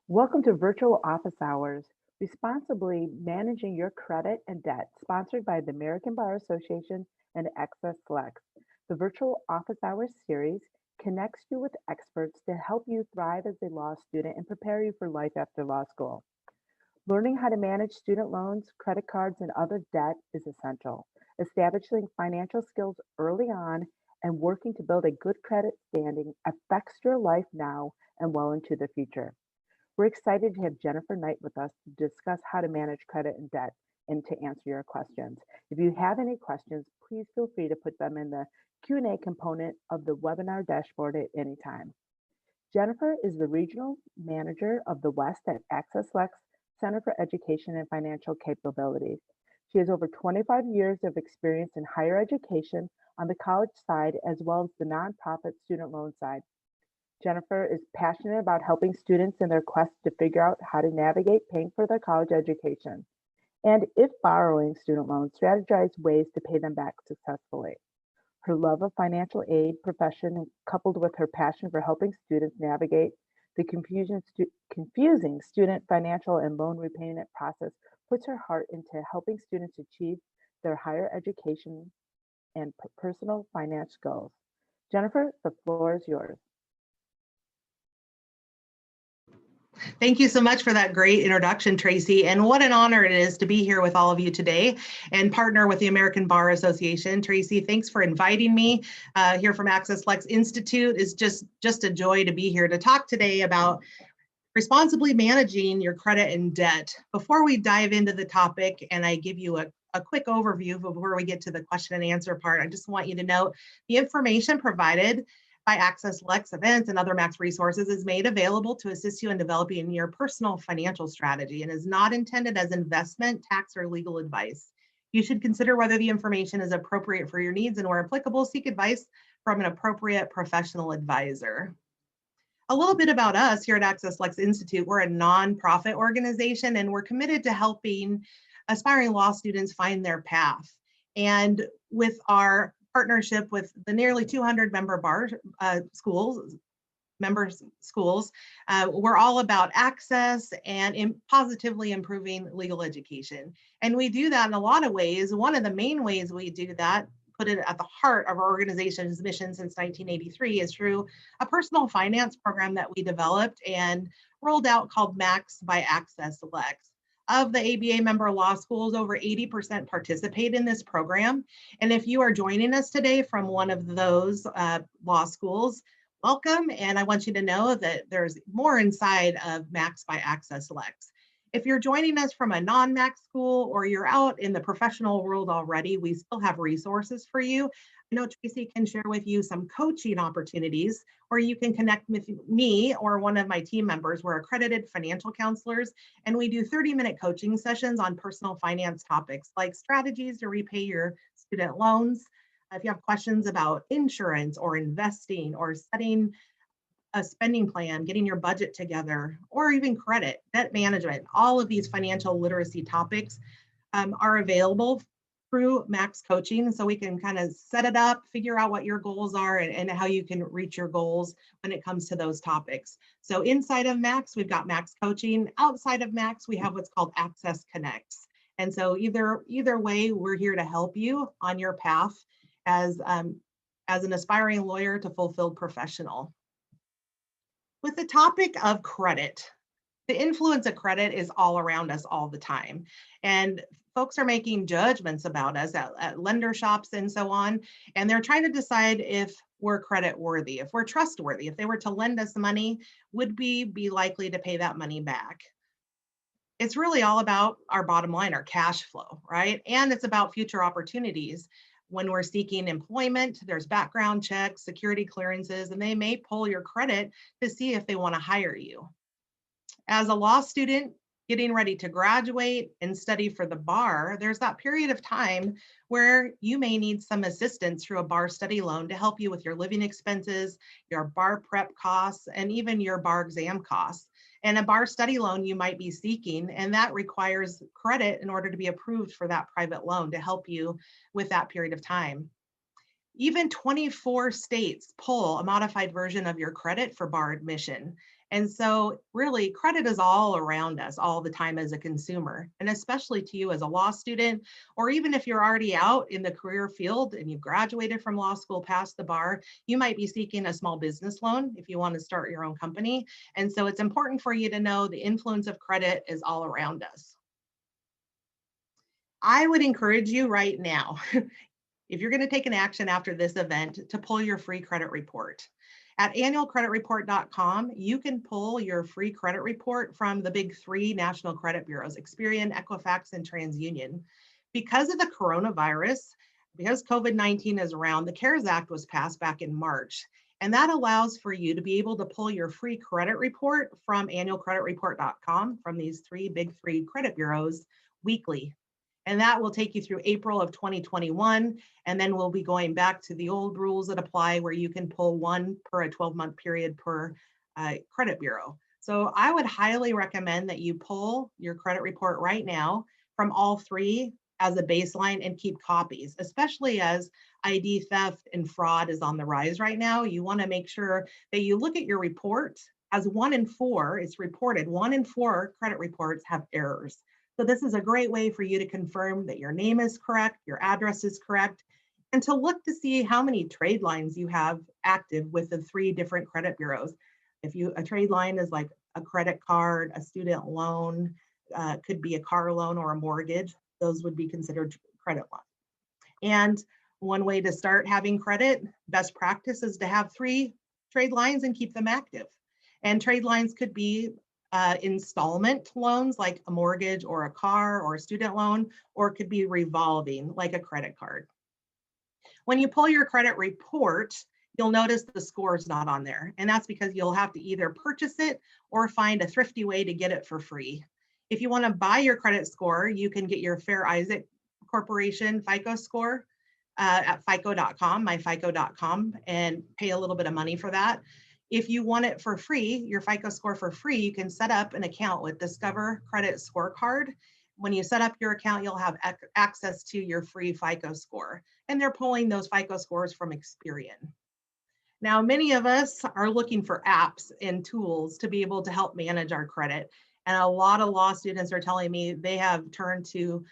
Welcome to Virtual Office Hours, Responsibly Managing Your Credit and Debt, sponsored by the American Bar Association and AccessLex. The Virtual Office Hours series connects you with experts to help you thrive as a law student and prepare you for life after law school. Learning how to manage student loans, credit cards, and other debt is essential. Establishing financial skills early on and working to build a good credit standing affects your life now and well into the future. We're excited to have Jennifer Knight with us to discuss how to manage credit and debt and to answer your questions. If you have any questions, please feel free to put them in the Q&A component of the webinar dashboard at any time. Jennifer is the Regional Manager of the West at AccessLex Center for Education and Financial Capabilities. She has over 25 years of experience in higher education on the college side as well as the nonprofit student loan side. Jennifer is passionate about helping students in their quest to figure out how to navigate paying for their college education. And if borrowing student loans, strategize ways to pay them back successfully. Her love of financial aid profession, coupled with her passion for helping students navigate the confusing student financial and loan repayment process, puts her heart into helping students achieve their higher education and personal finance goals. Jennifer, the floor is yours. Thank you so much for that great introduction, Tracy. And what an honor it is to be here with all of you today and partner with the American Bar Association. Tracy, thanks for inviting me here from AccessLex Institute. It's just a joy to be here to talk today about responsibly managing your credit and debt. Before we dive into the topic and I give you a quick overview before we get to the question and answer part, I just want you to know the information provided by AccessLex events and other Max resources is made available to assist you in developing your personal financial strategy and is not intended as investment, tax, or legal advice. You should consider whether the information is appropriate for your needs and where applicable, seek advice from an appropriate professional advisor. A little bit about us here at AccessLex Institute. We're a nonprofit organization and we're committed to helping aspiring law students find their path. And with our partnership with the nearly 200 member bar schools, we're all about access and positively improving legal education. And we do that in a lot of ways. One of the main ways we do that, put it at the heart of our organization's mission since 1983, is through a personal finance program that we developed and rolled out called Max by AccessLex. Of the ABA member law schools, over 80% participate in this program. And if you are joining us today from one of those law schools, welcome. And I want you to know that there's more inside of Max by AccessLex. If you're joining us from a non-Max school or you're out in the professional world already, we still have resources for you. I know Tracy can share with you some coaching opportunities where you can connect with me or one of my team members. We're accredited financial counselors, and we do 30-minute coaching sessions on personal finance topics like strategies to repay your student loans. If you have questions about insurance or investing or setting a spending plan, getting your budget together, or even credit, debt management, all of these financial literacy topics are available through Max Coaching. So we can kind of set it up, figure out what your goals are and how you can reach your goals when it comes to those topics. So inside of Max, we've got Max Coaching. Outside of Max, we have what's called Access Connects. And so either way, we're here to help you on your path as an aspiring lawyer to fulfilled professional. With the topic of credit, the influence of credit is all around us all the time. And folks are making judgments about us at lender shops and so on. And they're trying to decide if we're credit worthy, if we're trustworthy. If they were to lend us money, would we be likely to pay that money back? It's really all about our bottom line, our cash flow, right? And it's about future opportunities. When we're seeking employment, there's background checks, security clearances, and they may pull your credit to see if they want to hire you. As a law student getting ready to graduate and study for the bar, there's that period of time where you may need some assistance through a bar study loan to help you with your living expenses, your bar prep costs, and even your bar exam costs. And a bar study loan you might be seeking, and that requires credit in order to be approved for that private loan to help you with that period of time. Even 24 states pull a modified version of your credit for bar admission. And so really credit is all around us all the time as a consumer, and especially to you as a law student, or even if you're already out in the career field and you've graduated from law school past the bar, you might be seeking a small business loan if you want to start your own company. And so it's important for you to know the influence of credit is all around us. I would encourage you right now, if you're going to take an action after this event, to pull your free credit report. At annualcreditreport.com, you can pull your free credit report from the big three national credit bureaus, Experian, Equifax, and TransUnion. Because of the coronavirus, because COVID-19 is around, the CARES Act was passed back in March. And that allows for you to be able to pull your free credit report from annualcreditreport.com from these big three credit bureaus weekly. And that will take you through April of 2021. And then we'll be going back to the old rules that apply where you can pull one per a 12-month period per credit bureau. So I would highly recommend that you pull your credit report right now from all three as a baseline and keep copies, especially as ID theft and fraud is on the rise right now. You want to make sure that you look at your report, as 1 in 4, it's reported 1 in 4 credit reports have errors. So this is a great way for you to confirm that your name is correct, your address is correct, and to look to see how many trade lines you have active with the 3 different credit bureaus. If a trade line is like a credit card, a student loan, could be a car loan or a mortgage, those would be considered credit lines. And one way to start having credit, best practice, is to have 3 trade lines and keep them active. And trade lines could be installment loans like a mortgage or a car or a student loan, or it could be revolving like a credit card. When you pull your credit report, you'll notice the score is not on there. And that's because you'll have to either purchase it or find a thrifty way to get it for free. If you want to buy your credit score, you can get your Fair Isaac Corporation FICO score at fico.com, myfico.com, and pay a little bit of money for that. If you want it for free, your FICO score for free, you can set up an account with Discover Credit Scorecard. When you set up your account, you'll have access to your free FICO score. And they're pulling those FICO scores from Experian. Now, many of us are looking for apps and tools to be able to help manage our credit. And a lot of law students are telling me they have turned to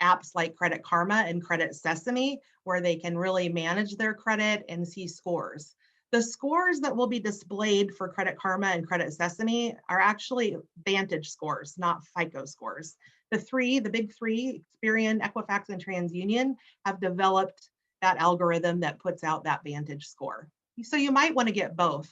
apps like Credit Karma and Credit Sesame, where they can really manage their credit and see scores. The scores that will be displayed for Credit Karma and Credit Sesame are actually Vantage scores, not FICO scores. The big three, Experian, Equifax, and TransUnion, have developed that algorithm that puts out that Vantage score. So you might want to get both.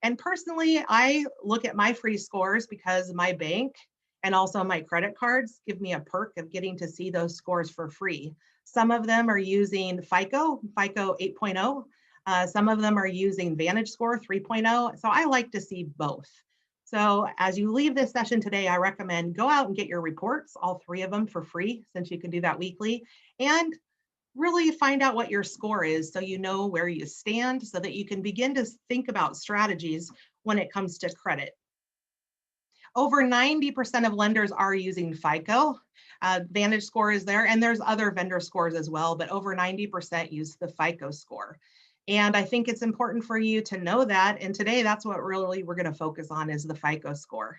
And personally, I look at my free scores because my bank and also my credit cards give me a perk of getting to see those scores for free. Some of them are using FICO 8.0. Some of them are using Vantage Score 3.0. So I like to see both. So as you leave this session today, I recommend go out and get your reports, all 3 of them for free, since you can do that weekly, and really find out what your score is so you know where you stand so that you can begin to think about strategies when it comes to credit. Over 90% of lenders are using FICO. Vantage Score is there, and there's other vendor scores as well, but over 90% use the FICO score. And I think it's important for you to know that. And today, that's what really we're going to focus on, is the FICO score.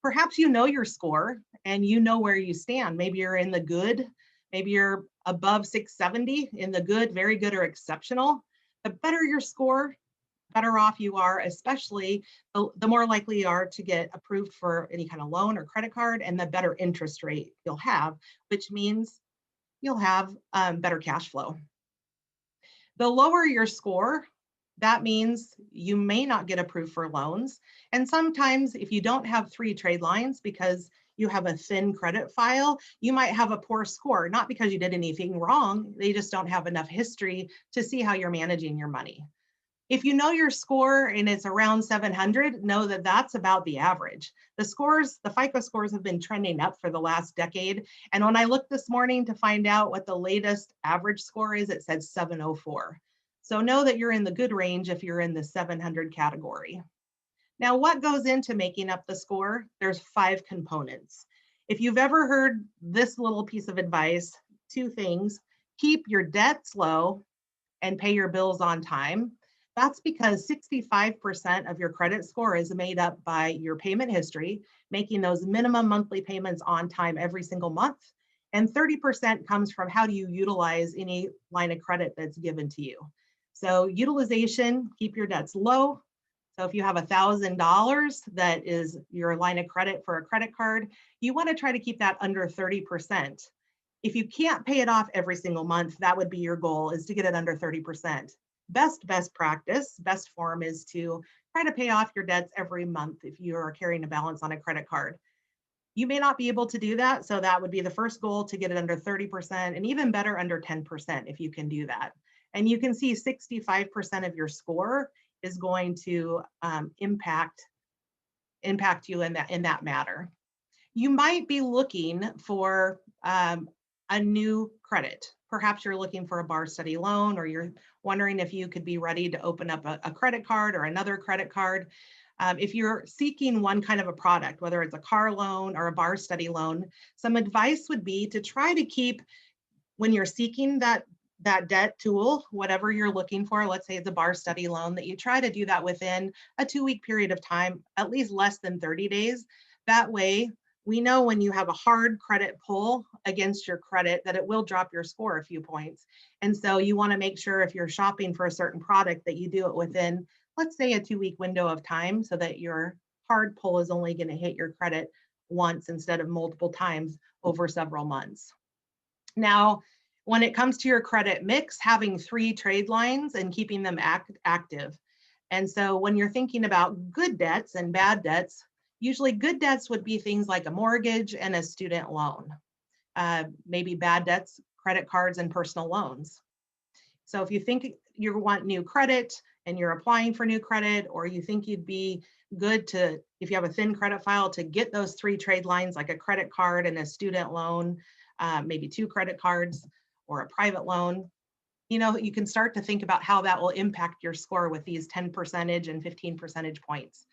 Perhaps you know your score and you know where you stand. Maybe you're in the good, maybe you're above 670 in the good, very good, or exceptional. The better your score, better off you are, especially the more likely you are to get approved for any kind of loan or credit card, and the better interest rate you'll have, which means you'll have better cash flow. The lower your score, that means you may not get approved for loans. And sometimes if you don't have 3 trade lines because you have a thin credit file, you might have a poor score, not because you did anything wrong, they just don't have enough history to see how you're managing your money. If you know your score and it's around 700, know that that's about the average. The FICO scores have been trending up for the last decade. And when I looked this morning to find out what the latest average score is, it said 704. So know that you're in the good range if you're in the 700 category. Now, what goes into making up the score? There's 5 components. If you've ever heard this little piece of advice, 2 things: keep your debts low and pay your bills on time. That's because 65% of your credit score is made up by your payment history, making those minimum monthly payments on time every single month. And 30% comes from how do you utilize any line of credit that's given to you. So utilization, keep your debts low. So if you have $1,000 that is your line of credit for a credit card, you want to try to keep that under 30%. If you can't pay it off every single month, that would be your goal, is to get it under 30%. Best practice, best form is to try to pay off your debts every month if you are carrying a balance on a credit card. You may not be able to do that, so that would be the first goal, to get it under 30%, and even better under 10% if you can do that. And you can see 65% of your score is going to impact you in that matter. You might be looking for a new credit. Perhaps you're looking for a bar study loan, or you're wondering if you could be ready to open up a credit card or another credit card. If you're seeking one kind of a product, whether it's a car loan or a bar study loan, some advice would be to try to keep, when you're seeking that debt tool, whatever you're looking for, let's say it's a bar study loan, that you try to do that within a 2-week period of time, at least less than 30 days. That way, we know when you have a hard credit pull against your credit that it will drop your score a few points. And so you want to make sure if you're shopping for a certain product that you do it within, let's say, a 2-week window of time, so that your hard pull is only going to hit your credit once instead of multiple times over several months. Now, when it comes to your credit mix, having 3 trade lines and keeping them active. And so when you're thinking about good debts and bad debts, usually good debts would be things like a mortgage and a student loan. Maybe bad debts, credit cards and personal loans. So if you think you want new credit and you're applying for new credit, or you think you'd be good to, if you have a thin credit file, to get those 3 trade lines, like a credit card and a student loan, maybe 2 credit cards or a private loan, you can start to think about how that will impact your score with these 10% and 15 percentage points.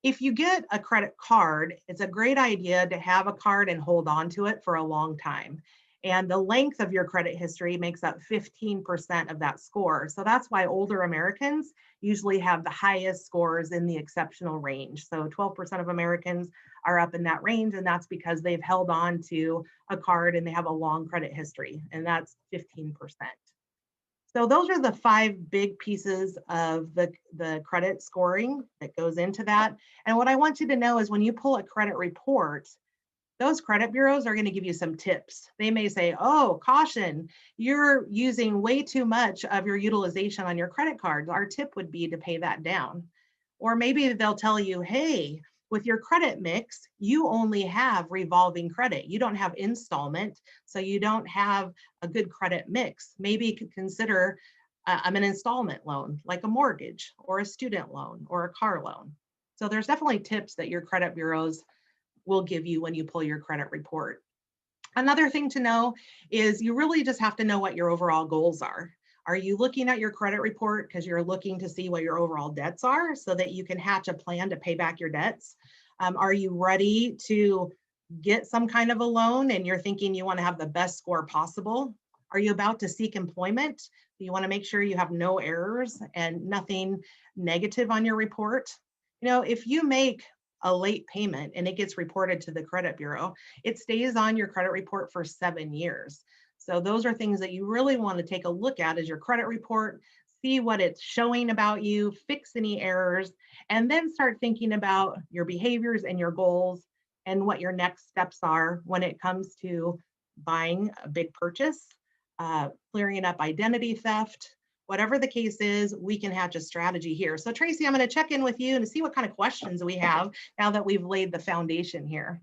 If you get a credit card, it's a great idea to have a card and hold on to it for a long time. And the length of your credit history makes up 15% of that score. So that's why older Americans usually have the highest scores in the exceptional range. So 12% of Americans are up in that range, and that's because they've held on to a card and they have a long credit history, and that's 15%. So those are the 5 big pieces of the credit scoring that goes into that. And what I want you to know is when you pull a credit report, those credit bureaus are going to give you some tips. They may say, oh, caution, you're using way too much of your utilization on your credit card. Our tip would be to pay that down. Or maybe they'll tell you, hey, with your credit mix, you only have revolving credit. You don't have installment, so you don't have a good credit mix. Maybe you could consider an installment loan, like a mortgage or a student loan or a car loan. So there's definitely tips that your credit bureaus will give you when you pull your credit report. Another thing to know is you really just have to know what your overall goals are. Are you looking at your credit report because you're looking to see what your overall debts are so that you can hatch a plan to pay back your debts? Are you ready to get some kind of a loan and you're thinking you want to have the best score possible? Are you about to seek employment? You want to make sure you have no errors and nothing negative on your report. If you make a late payment and it gets reported to the credit bureau, it stays on your credit report for 7 years. So those are things that you really want to take a look at as your credit report, see what it's showing about you, fix any errors, and then start thinking about your behaviors and your goals and what your next steps are when it comes to buying a big purchase, clearing up identity theft. Whatever the case is, we can hatch a strategy here. So Tracy, I'm going to check in with you and see what kind of questions we have now that we've laid the foundation here.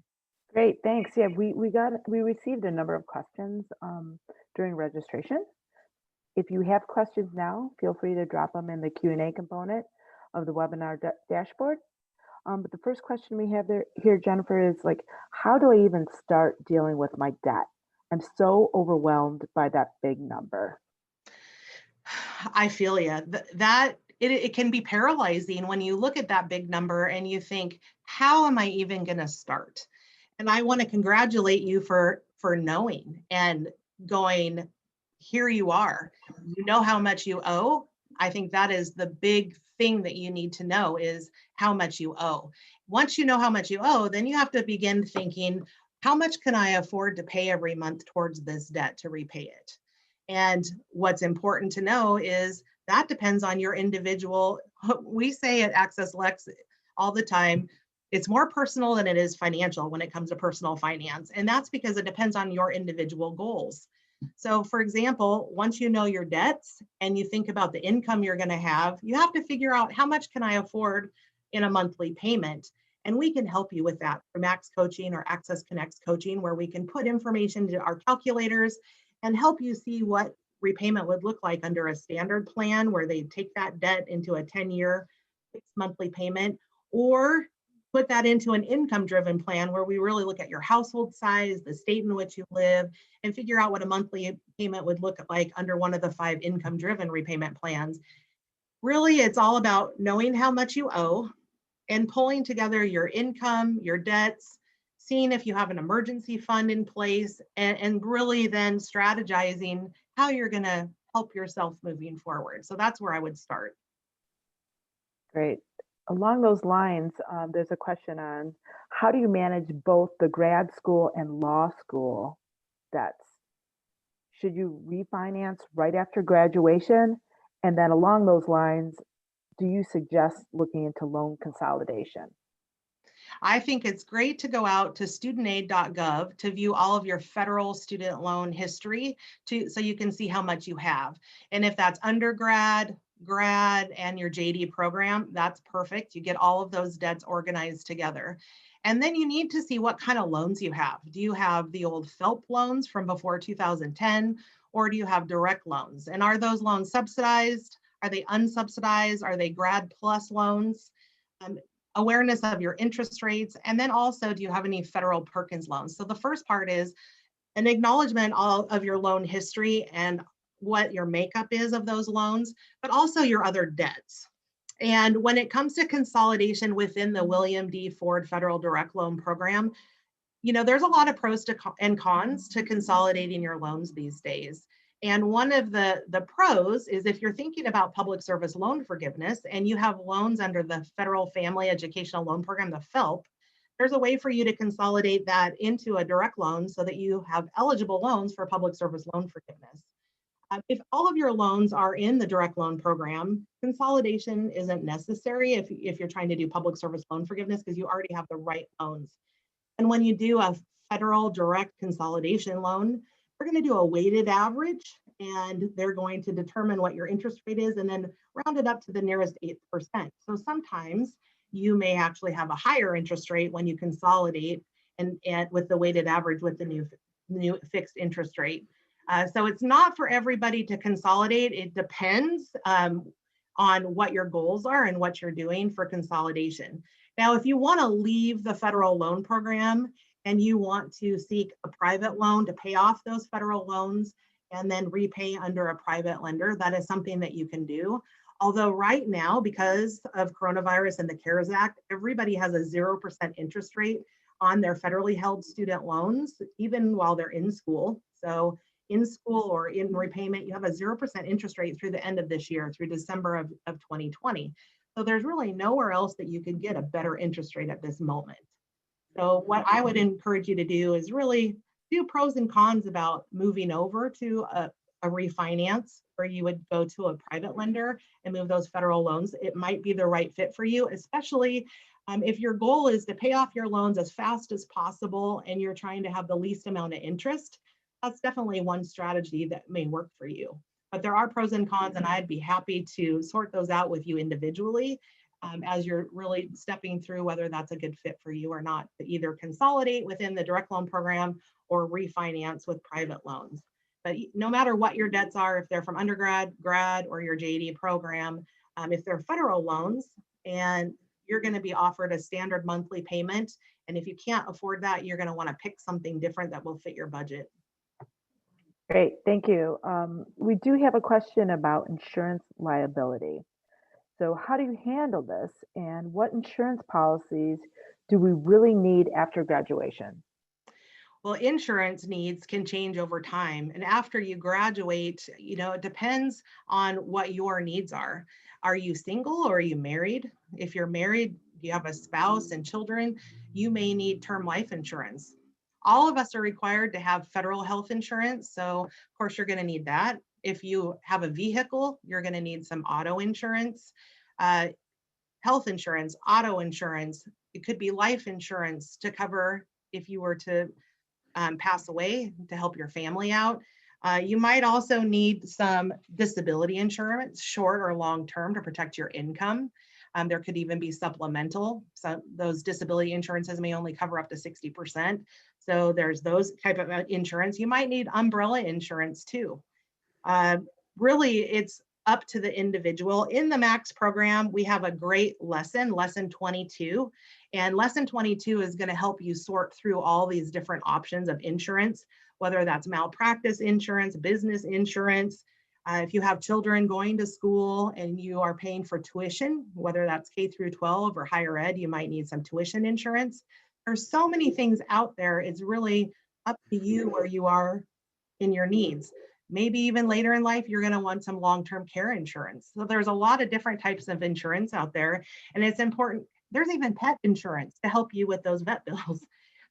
Great, thanks. Yeah, we received a number of questions during registration. If you have questions now, feel free to drop them in the Q&A component of the webinar dashboard. But the first question we have here, Jennifer, is like, how do I even start dealing with my debt? I'm so overwhelmed by that big number. I feel you. It can be paralyzing when you look at that big number and you think, how am I even going to start? And I want to congratulate you for knowing and going, here you are. You know how much you owe. I think that is the big thing that you need to know is how much you owe. Once you know how much you owe, then you have to begin thinking, how much can I afford to pay every month towards this debt to repay it? And what's important to know is that depends on your individual. We say at AccessLex all the time, it's more personal than it is financial when it comes to personal finance. And that's because it depends on your individual goals. So, for example, once you know your debts and you think about the income you're going to have, you have to figure out how much can I afford in a monthly payment. And we can help you with that through Max Coaching or Access Connects Coaching, where we can put information to our calculators and help you see what repayment would look like under a standard plan where they take that debt into a 10-year fixed monthly payment, or put that into an income driven plan where we really look at your household size, the state in which you live, and figure out what a monthly payment would look like under one of the 5 income driven repayment plans. Really, it's all about knowing how much you owe and pulling together your income, your debts, seeing if you have an emergency fund in place, and really then strategizing how you're going to help yourself moving forward. So that's where I would start. Great. Along those lines, there's a question on how do you manage both the grad school and law school debts? Should you refinance right after graduation? And then along those lines, do you suggest looking into loan consolidation? I think it's great to go out to studentaid.gov to view all of your federal student loan history so you can see how much you have. And if that's undergrad, grad, and your JD program, that's perfect. You get all of those debts organized together. And then you need to see what kind of loans you have. Do you have the old FELP loans from before 2010, or do you have direct loans? And are those loans subsidized? Are they unsubsidized? Are they grad plus loans? Um, Awareness of your interest rates, and then also, do you have any federal Perkins loans? So the first part is an acknowledgement of your loan history and what your makeup is of those loans, but also your other debts. And when it comes to consolidation within the William D. Ford Federal Direct Loan Program, there's a lot of pros and cons to consolidating your loans these days. And one of the pros is if you're thinking about public service loan forgiveness and you have loans under the Federal Family Educational Loan Program, the FELP, there's a way for you to consolidate that into a direct loan so that you have eligible loans for public service loan forgiveness. If all of your loans are in the direct loan program, consolidation isn't necessary if you're trying to do public service loan forgiveness because you already have the right loans. And when you do a federal direct consolidation loan, they're going to do a weighted average and they're going to determine what your interest rate is and then round it up to the nearest 8%. So sometimes you may actually have a higher interest rate when you consolidate and with the weighted average with the new fixed interest rate. So it's not for everybody to consolidate. It depends on what your goals are and what you're doing for consolidation. Now, if you want to leave the federal loan program and you want to seek a private loan to pay off those federal loans and then repay under a private lender, that is something that you can do. Although right now, because of coronavirus and the CARES Act, everybody has a 0% interest rate on their federally held student loans, even while they're in school. So in school or in repayment, you have a 0% interest rate through the end of this year, through December of 2020. So there's really nowhere else that you could get a better interest rate at this moment. So what I would encourage you to do is really do pros and cons about moving over to a refinance where you would go to a private lender and move those federal loans. It might be the right fit for you, especially if your goal is to pay off your loans as fast as possible and you're trying to have the least amount of interest. That's definitely one strategy that may work for you. But there are pros and cons, and I'd be happy to sort those out with you individually as you're really stepping through whether that's a good fit for you or not, to either consolidate within the direct loan program or refinance with private loans. But no matter what your debts are, if they're from undergrad, grad, or your JD program, if they're federal loans and you're going to be offered a standard monthly payment, and if you can't afford that, you're going to want to pick something different that will fit your budget. Great, thank you. We do have a question about insurance liability. So how do you handle this and what insurance policies do we really need after graduation? Well, insurance needs can change over time. And after you graduate, it depends on what your needs are. Are you single or are you married? If you're married, you have a spouse and children, you may need term life insurance. All of us are required to have federal health insurance. So, of course, you're going to need that. If you have a vehicle, you're going to need some auto insurance, uh, health insurance, auto insurance. It could be life insurance to cover if you were to pass away to help your family out. You might also need some disability insurance, short or long term, to protect your income. There could even be supplemental. So those disability insurances may only cover up to 60%. So there's those type of insurance. You might need umbrella insurance too. Uh, Really, it's up to the individual. In the MAX program, we have a great lesson 22. And lesson 22 is going to help you sort through all these different options of insurance, whether that's malpractice insurance, business insurance. If you have children going to school and you are paying for tuition, whether that's K through 12 or higher ed, you might need some tuition insurance. There's so many things out there. It's really up to you where you are in your needs. Maybe even later in life, you're going to want some long-term care insurance. So there's a lot of different types of insurance out there. And it's important. There's even pet insurance to help you with those vet bills.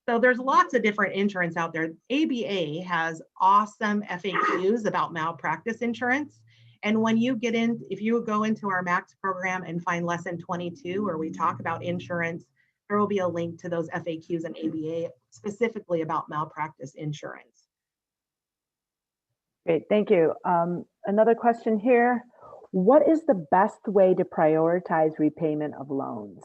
So there's lots of different insurance out there. ABA has awesome FAQs about malpractice insurance. And when you get in, if you go into our MAX program and find lesson 22, where we talk about insurance, there will be a link to those FAQs and ABA specifically about malpractice insurance. Great, thank you. Another question here. What is the best way to prioritize repayment of loans?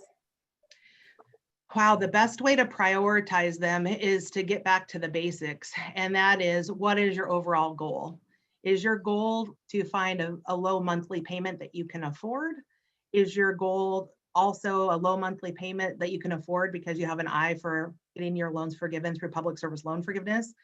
Wow, the best way to prioritize them is to get back to the basics. And that is, what is your overall goal? Is your goal to find a low monthly payment that you can afford? Is your goal also a low monthly payment that you can afford because you have an eye for getting your loans forgiven through public service loan forgiveness?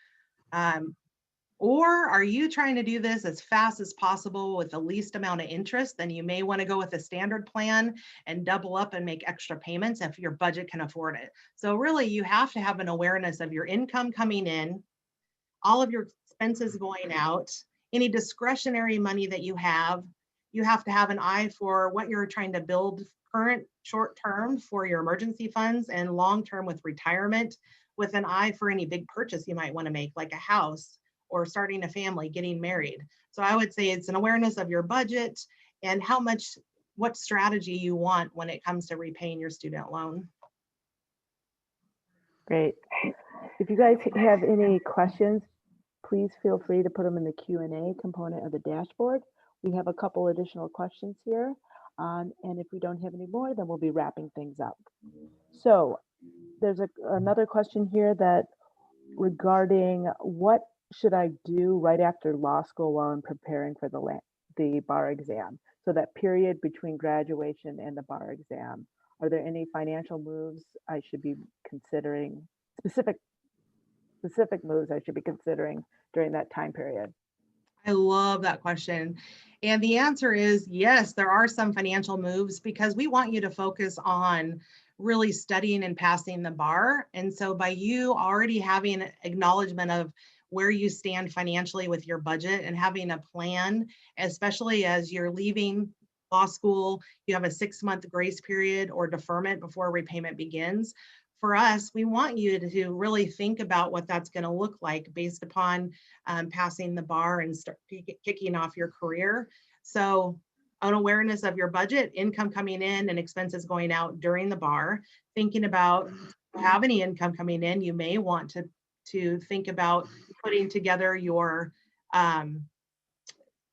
Or are you trying to do this as fast as possible with the least amount of interest? Then you may want to go with a standard plan and double up and make extra payments if your budget can afford it. So really, you have to have an awareness of your income coming in, all of your expenses going out, any discretionary money that you have. You have to have an eye for what you're trying to build current short term for your emergency funds and long term with retirement, with an eye for any big purchase you might want to make, like a house or starting a family, getting married. So I would say it's an awareness of your budget and what strategy you want when it comes to repaying your student loan. Great. If you guys have any questions, please feel free to put them in the Q&A component of the dashboard. We have a couple additional questions here. And if we don't have any more, then we'll be wrapping things up. So there's another question here that regarding what should I do right after law school while I'm preparing for the bar exam? So that period between graduation and the bar exam, are there any financial moves I should be considering, specific moves I should be considering during that time period? I love that question. And the answer is yes, there are some financial moves because we want you to focus on really studying and passing the bar. And so by you already having acknowledgement of where you stand financially with your budget and having a plan, especially as you're leaving law school, you have a 6-month grace period or deferment before repayment begins. For us, we want you to really think about what that's going to look like based upon passing the bar and start kicking off your career. So an awareness of your budget, income coming in and expenses going out during the bar, thinking about if you have any income coming in, you may want to think about putting together your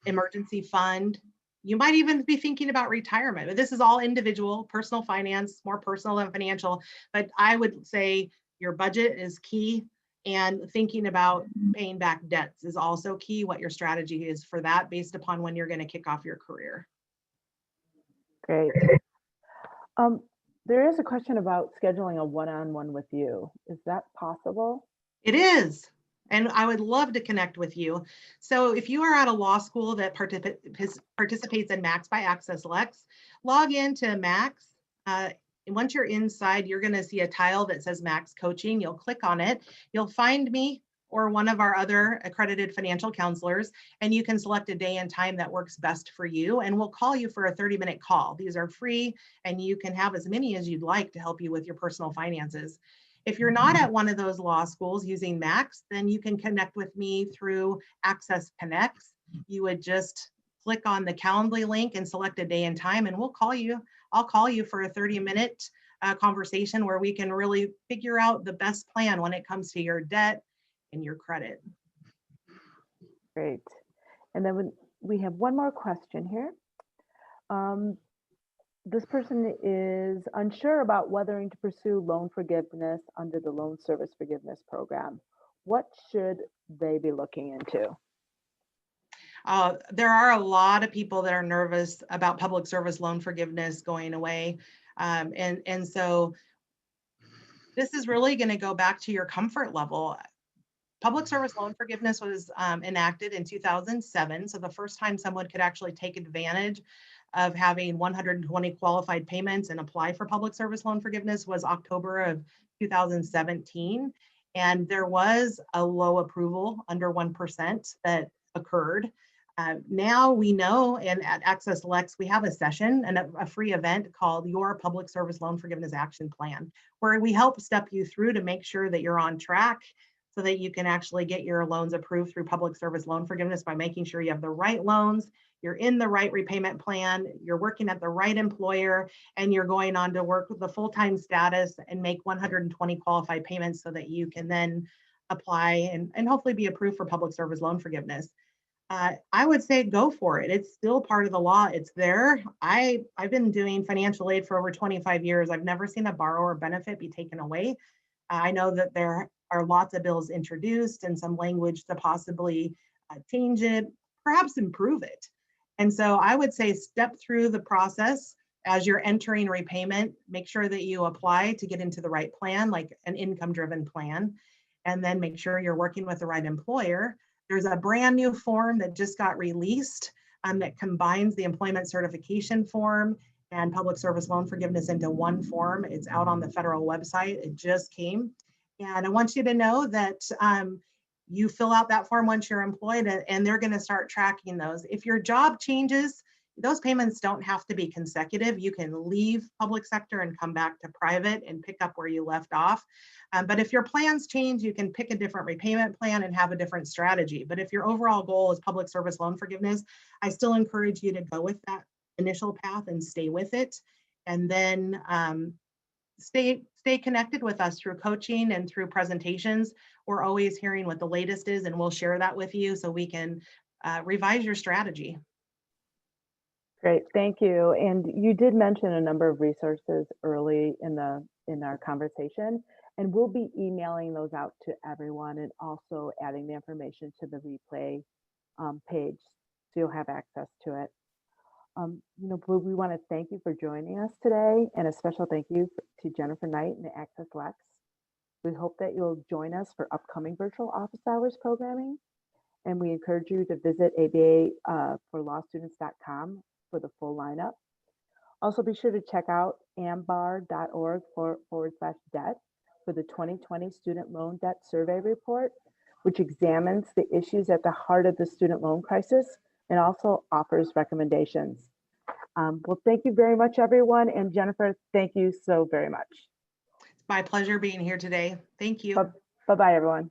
emergency fund. You might even be thinking about retirement, but this is all individual, personal finance, more personal than financial. But I would say your budget is key, and thinking about paying back debts is also key, what your strategy is for that based upon when you're going to kick off your career. Great. There is a question about scheduling a one-on-one with you. Is that possible? It is. And I would love to connect with you. So if you are at a law school that participates in MAX by AccessLex, log into MAX And once you're inside, you're going to see a tile that says Max Coaching. You'll click on it. You'll find me or one of our other accredited financial counselors, and you can select a day and time that works best for you. And we'll call you for a 30-minute call. These are free, and you can have as many as you'd like to help you with your personal finances. If you're not at one of those law schools using Max, then you can connect with me through Access Connects. You would just click on the Calendly link and select a day and time, and we'll call you. I'll call you for a 30-minute conversation where we can really figure out the best plan when it comes to your debt and your credit. Great. And then we have one more question here. This person is unsure about whether to pursue loan forgiveness under the loan service forgiveness program. What should they be looking into? There are a lot of people that are nervous about public service loan forgiveness going away. And so this is really going to go back to your comfort level. Public service loan forgiveness was enacted in 2007. So the first time someone could actually take advantage of having 120 qualified payments and apply for public service loan forgiveness was October of 2017. And there was a low approval under 1% that occurred. Now we know, and at AccessLex, we have a session and a free event called Your Public Service Loan Forgiveness Action Plan, where we help step you through to make sure that you're on track so that you can actually get your loans approved through public service loan forgiveness by making sure you have the right loans, you're in the right repayment plan, you're working at the right employer, and you're going on to work with the full-time status and make 120 qualified payments so that you can then apply and hopefully be approved for public service loan forgiveness. I would say go for it. It's still part of the law. It's there. I've been doing financial aid for over 25 years. I've never seen a borrower benefit be taken away. I know that there are lots of bills introduced and some language to possibly change it, perhaps improve it. And so I would say step through the process as you're entering repayment. Make sure that you apply to get into the right plan, like an income-driven plan, and then make sure you're working with the right employer. There's a brand new form that just got released that combines the employment certification form and public service loan forgiveness into one form. It's out on the federal website. It just came. And I want you to know that you fill out that form once you're employed, and they're going to start tracking those. If your job changes, those payments don't have to be consecutive. You can leave public sector and come back to private and pick up where you left off. But if your plans change, you can pick a different repayment plan and have a different strategy. But if your overall goal is public service loan forgiveness, I still encourage you to go with that initial path and stay with it. And then stay connected with us through coaching and through presentations. We're always hearing what the latest is, and we'll share that with you so we can revise your strategy. Great, thank you. And you did mention a number of resources early in our conversation, and we'll be emailing those out to everyone and also adding the information to the replay page so you'll have access to it. We want to thank you for joining us today, and a special thank you to Jennifer Knight and AccessLex. We hope that you'll join us for upcoming virtual office hours programming, and we encourage you to visit ABAforLawStudents.com for the full lineup. Also, be sure to check out ambar.org/debt for the 2020 Student Loan Debt Survey Report, which examines the issues at the heart of the student loan crisis and also offers recommendations. Well, thank you very much, everyone. And Jennifer, thank you so very much. It's my pleasure being here today. Thank you. Bye-bye, everyone.